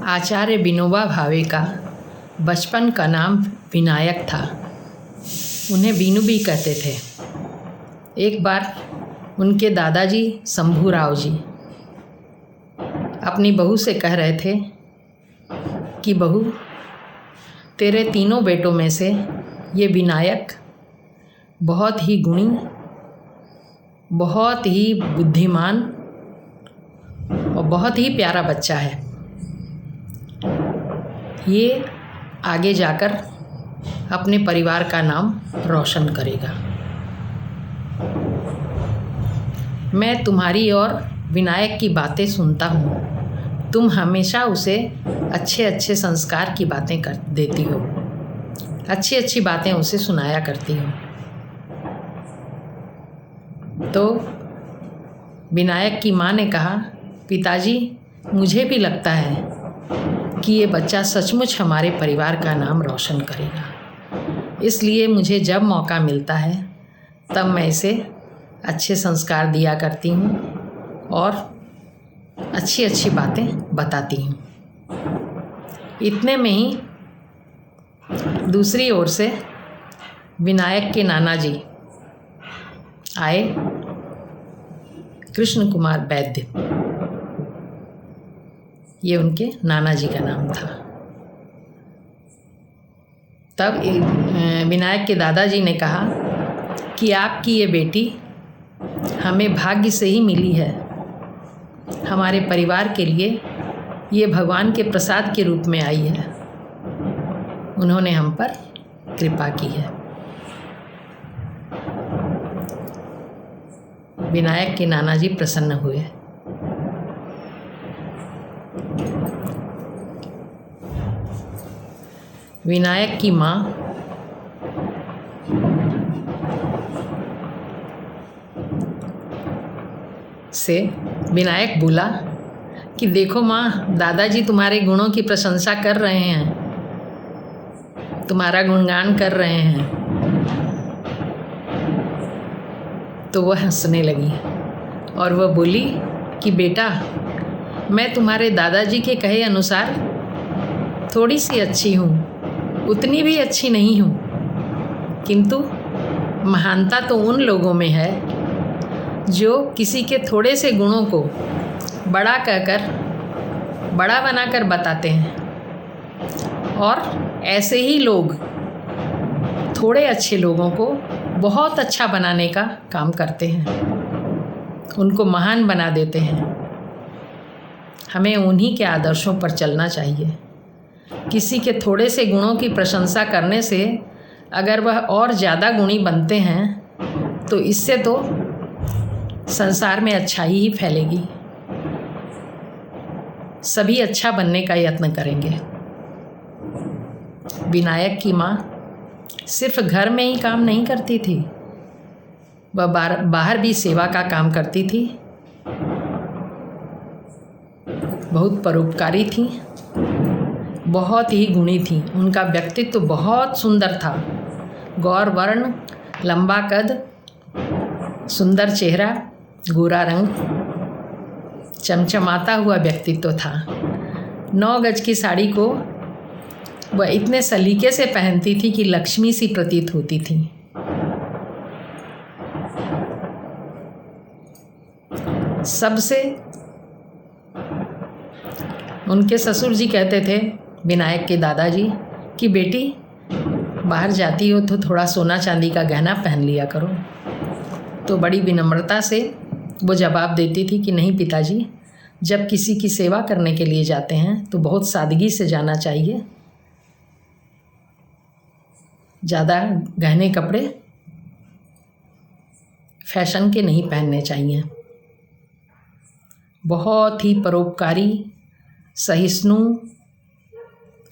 आचार्य विनोबा भावे का बचपन का नाम विनायक था। उन्हें बीनू भी कहते थे। एक बार उनके दादाजी शंभूराव जी अपनी बहू से कह रहे थे कि बहू, तेरे तीनों बेटों में से ये विनायक बहुत ही गुणी, बहुत ही बुद्धिमान और बहुत ही प्यारा बच्चा है। ये आगे जाकर अपने परिवार का नाम रोशन करेगा। मैं तुम्हारी और विनायक की बातें सुनता हूँ। तुम हमेशा उसे अच्छे अच्छे संस्कार की बातें कर देती हो, अच्छी अच्छी बातें उसे सुनाया करती हो। तो विनायक की माँ ने कहा, पिताजी, मुझे भी लगता है कि ये बच्चा सचमुच हमारे परिवार का नाम रोशन करेगा। इसलिए मुझे जब मौका मिलता है तब मैं इसे अच्छे संस्कार दिया करती हूँ और अच्छी अच्छी बातें बताती हूँ। इतने में ही दूसरी ओर से विनायक के नाना जी आए, कृष्ण कुमार वैद्य, ये उनके नाना जी का नाम था। तब विनायक के दादाजी ने कहा कि आपकी ये बेटी हमें भाग्य से ही मिली है। हमारे परिवार के लिए ये भगवान के प्रसाद के रूप में आई है। उन्होंने हम पर कृपा की है। विनायक के नाना जी प्रसन्न हुए। विनायक की माँ से विनायक बोला कि देखो माँ, दादाजी तुम्हारे गुणों की प्रशंसा कर रहे हैं, तुम्हारा गुणगान कर रहे हैं। तो वह हंसने लगी और वह बोली कि बेटा, मैं तुम्हारे दादाजी के कहे अनुसार थोड़ी सी अच्छी हूँ, उतनी भी अच्छी नहीं हूँ, किंतु महानता तो उन लोगों में है जो किसी के थोड़े से गुणों को बड़ा कहकर, बड़ा बनाकर बताते हैं। और ऐसे ही लोग थोड़े अच्छे लोगों को बहुत अच्छा बनाने का काम करते हैं, उनको महान बना देते हैं। हमें उन्हीं के आदर्शों पर चलना चाहिए। किसी के थोड़े से गुणों की प्रशंसा करने से अगर वह और ज़्यादा गुणी बनते हैं तो इससे तो संसार में अच्छाई ही फैलेगी। सभी अच्छा बनने का यत्न करेंगे। विनायक की माँ सिर्फ घर में ही काम नहीं करती थी, वह बाहर भी सेवा का काम करती थी। बहुत परोपकारी थी, बहुत ही गुणी थी। उनका व्यक्तित्व बहुत सुंदर था। गौर वर्ण, लंबा कद, सुंदर चेहरा, गोरा रंग, चमचमाता हुआ व्यक्तित्व था। 9 गज की साड़ी को वह इतने सलीके से पहनती थी कि लक्ष्मी सी प्रतीत होती थी। सबसे उनके ससुर जी कहते थे, विनायक के दादाजी, कि बेटी, बाहर जाती हो तो थोड़ा सोना चांदी का गहना पहन लिया करो। तो बड़ी विनम्रता से वो जवाब देती थी कि नहीं पिताजी, जब किसी की सेवा करने के लिए जाते हैं तो बहुत सादगी से जाना चाहिए। ज़्यादा गहने कपड़े फैशन के नहीं पहनने चाहिए। बहुत ही परोपकारी, सहिष्णु,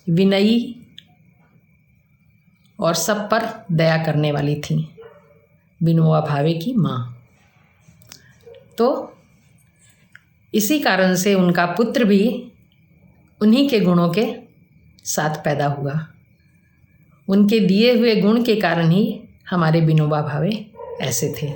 विनयी और सब पर दया करने वाली थी विनोबा भावे की माँ। तो इसी कारण से उनका पुत्र भी उन्हीं के गुणों के साथ पैदा हुआ। उनके दिए हुए गुण के कारण ही हमारे विनोबा भावे ऐसे थे।